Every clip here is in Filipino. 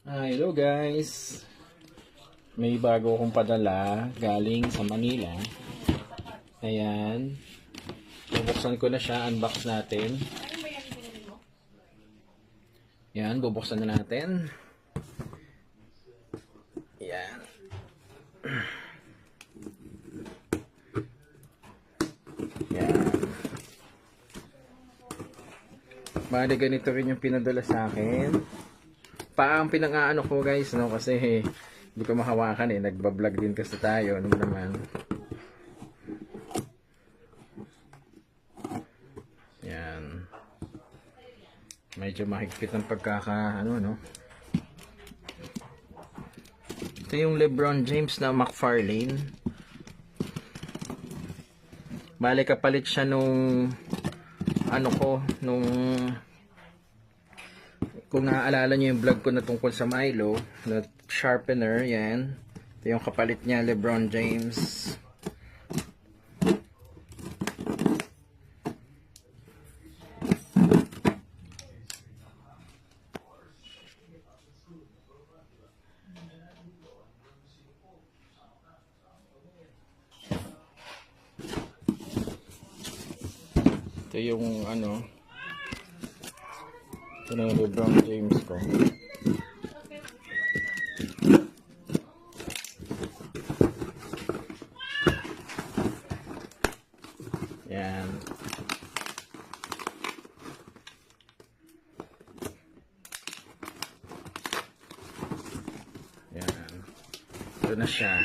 Hello guys! May bago akong padala galing sa Manila. Ayan. Bubuksan ko na siya. Unbox natin. Ayan. Bubuksan na natin. Ayan. Ayan. Bali ganito rin yung pinadala sa akin. Ang pinang-aano ko guys, no, kasi hindi ko mahawakan nagbablog din kasi tayo, ano naman. Yan. Medyo mahigpit ang no. Ito yung LeBron James na McFarlane. Bale kapalit siya nung kung naaalala nyo yung vlog ko na tungkol sa Milo, na sharpener, yan. Ito yung kapalit niya, LeBron James. Ito yung ito na yung LeBron James ko. Yan. Yan. Ito na siya.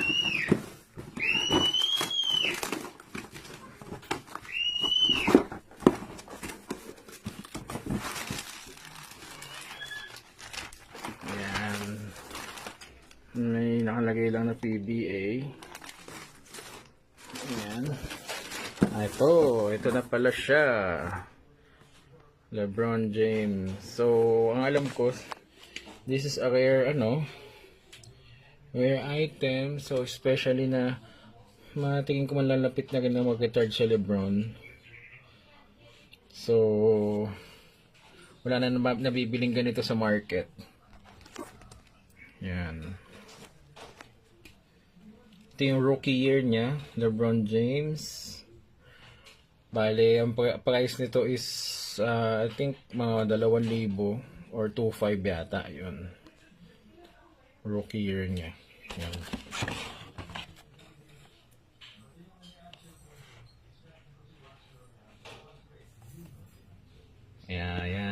May nakalagay lang na PBA. Ayan. Ito na pala siya. LeBron James. So, ang alam ko, this is a rare rare item. So, especially na matingin ko man lalapit na ganun mag-recharge sa LeBron. So, wala na nabibiling ganito sa market. Yan. Ito yung rookie year niya, LeBron James. Bale, ang price nito is I think mga 2,000 or 2,500 yata yun. Rookie year niya. Yan. Ayan.